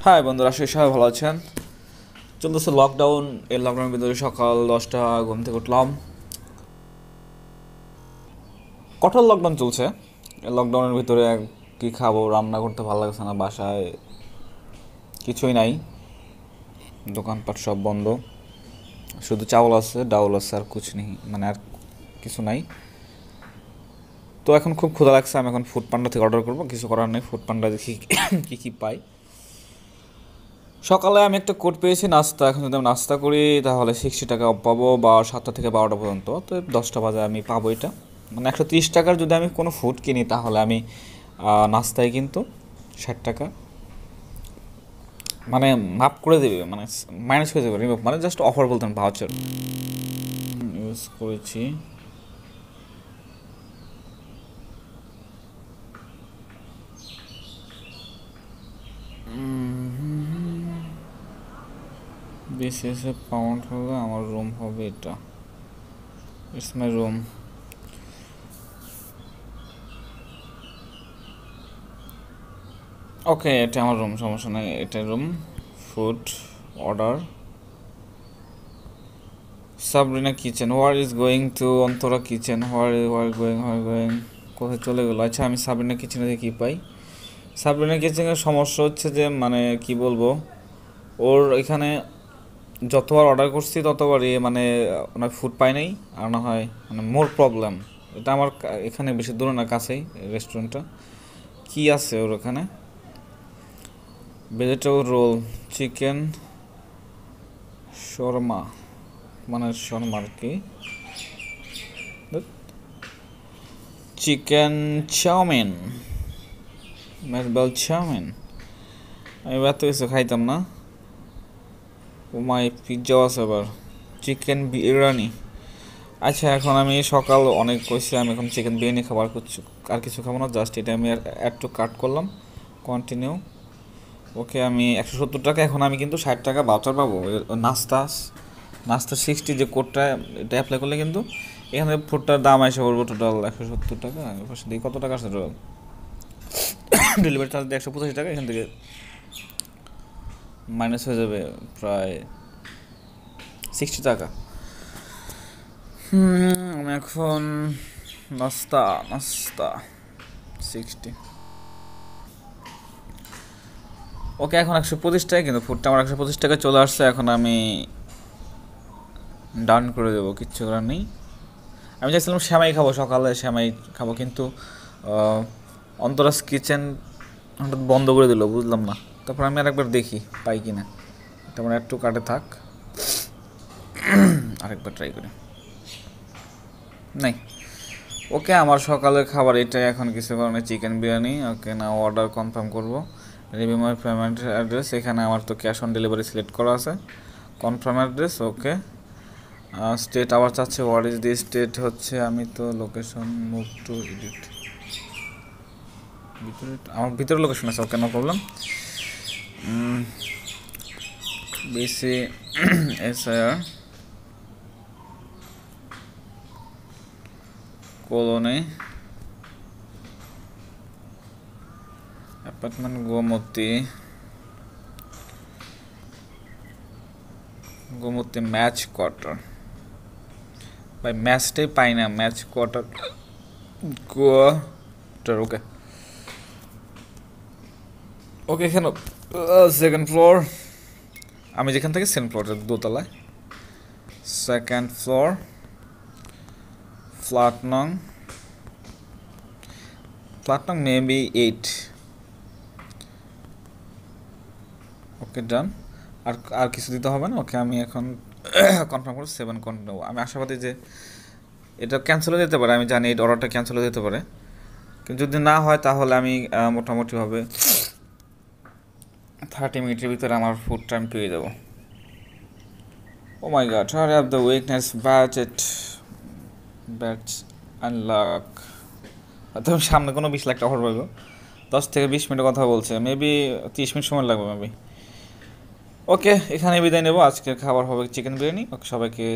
High বন্ধুরা, সবাই ভালো আছেন? চলতেছে লকডাউন। এই লকডাউনের ভিতরে সকাল 10টা ঘুম থেকে উঠলাম। কঠোর লকডাউন চলছে। এই লকডাউনের ভিতরে কি খাবো, রান্না করতে ভালো লাগছে না, বাসায় কিছুই নাই, দোকানপাট সব বন্ধ, শুধু চাউল আছে, ডাউল আছে, আর কিছু নেই, মানে আর কিছু নাই। তো এখন খুব ক্ষুধা লাগছে, আমি এখন ফুড পান্ডা থেকে অর্ডার করবো, কিছু করার নেই, ফুড পান্ডা দেখি কী কী পাই। সকালে আমি একটা কোড পেয়েছি নাস্তা, এখন যদি আমি নাস্তা করি তাহলে 60 টাকা পাবো, বা 7টা থেকে 12টা পর্যন্ত, তো 10টা বাজে আমি পাবো এটা। মানে 130 টাকার যদি আমি কোনো ফুড কিনি তাহলে আমি নাস্তায় কিন্তু 60 টাকা মানে মাফ করে দেবে, মানে মাইনাস হয়ে যাবে, রিমুভ, মানে জাস্ট অফার বলতেন, ভাউচার ইউজ করেছি। বিসিএসে পাউন্ড হলে আমার রুম হবে এটা, ইটস মাই রুম। ওকে, এটা আমার রুম, সমস্যা নেই, এটা room. Food order, Sabrina kitchen, where is going to Antara kitchen, where going, কোথায় চলে গেলো? আচ্ছা, আমি সাবরিনা কিচেনে দিয়ে কী পাই? সাবরিনা কিচেনের সমস্যা হচ্ছে যে, মানে কি বলবো, ওর এখানে যতবার অর্ডার করছি ততবারই মানে ওনার ফুড পাই নাই, আর না হয় মানে মোর প্রবলেম। এটা আমার এখানে বেশি দূরে না, কাছেই রেস্টুরেন্টটা। কি আছে ওর ওখানে? ভেজিটেবল রোল, চিকেন শর্মা, মানে শর্মার কি, চিকেন চাউমিন, মেজবাল চাউমিন, আমি এত কিছু খাইতাম না। ও মাই, পিৎজাও আছে আবার, চিকেন বিরিয়ানি। আচ্ছা, এখন আমি সকাল অনেক কইছি, আমি এখন চিকেন বিরিয়ানি খাবার করছি, আর কিছু খাবো না, জাস্ট এটা আমি অ্যাড টু কাট করলাম, কন্টিনিউ। ওকে, আমি 170 টাকা, এখন আমি কিন্তু 60 টাকা বাউচার পাবো। নাস্তা নাস্তা 60 যে কোডটা, এটা অ্যাপ্লাই করলে কিন্তু এখানে ফুডটার দাম এসে পড়বো টোটাল 170 টাকা। পাশে দিই কত টাকা আছে টোটাল, ডেলিভারি চার্জ দিয়ে 185 টাকা, এখান থেকে মাইনাস হয়ে যাবে প্রায় 60 টাকা। আমি এখন নাস্তা 60, ওকে, এখন 125 টাকা, কিন্তু ফুডটা আমার 125 টাকা চলে আসছে, এখন আমি ডান করে দেবো, কিচ্ছু করার নেই। আমি চাইছিলাম শ্যামাই খাবো, সকালে শ্যামাই খাবো, কিন্তু অন্তরাজ কিচেন হঠাৎ বন্ধ করে দিল, বুঝলাম না। তারপর আমি আরেকবার দেখি পাই কি না, তারপর একটু কাটে থাক, আরেকবার ট্রাই করি, নাই। ওকে, আমার সকালের খাবার এটাই, এখন কিছু কারণে চিকেন বিরিয়ানি। ওকে, না অর্ডার কনফার্ম করবো, রিভিউ মাই পেমেন্ট অ্যাড্রেস, এখানে আমার তো ক্যাশ অন ডেলিভারি সিলেক্ট করা আছে, কনফার্ম অ্যাড্রেস। ওকে, স্টেট আবার চাচ্ছে, হোয়াট ইজ দি স্টেট, হচ্ছে আমি তো লোকেশন মুভ টু এডিট, আমার ভিতরে লোকেশন আছে। Okay, no problem. BC SIR colony, apartment Gomti match quarter. ভাই ম্যাচটাই পাই না, ম্যাচ কোয়ার্টার। ওকে ওকে, এখানে সেকেন্ড ফ্লোর, আমি যেখান থেকে সেকেন্ড ফ্লোর, দোতলায়, সেকেন্ড ফ্লোর, ফ্ল্যাট নং মেবি 8। ওকে, ডান। আর কিছু দিতে হবে না। ওকে, আমি এখন কনফার্ম করে 7 কন্টিনিউ। আমি আশাবাদী যে এটা ক্যান্সেল হয়ে যেতে পারে, আমি জানি এই অর্ডারটা ক্যান্সেল হয়ে যেতে পারে, কিন্তু যদি না হয় তাহলে আমি মোটামুটিভাবে 30 মিনিটের ভিতরে আমার ফুড টাইম পেয়ে যাবো। Oh my God, hurry up the weakness bats unlock. হয়তো সামনে কোনো 20 লাখ টাকা অফার পাবো, 10 থেকে 20 মিনিটের কথা বলছে, মেবি 30 মিনিট সময় লাগবে মেবি। ওকে, এখানে বিদায় নেবো, আজকের খাবার হবে চিকেন বিরিয়ানি। ওকে, সবাইকে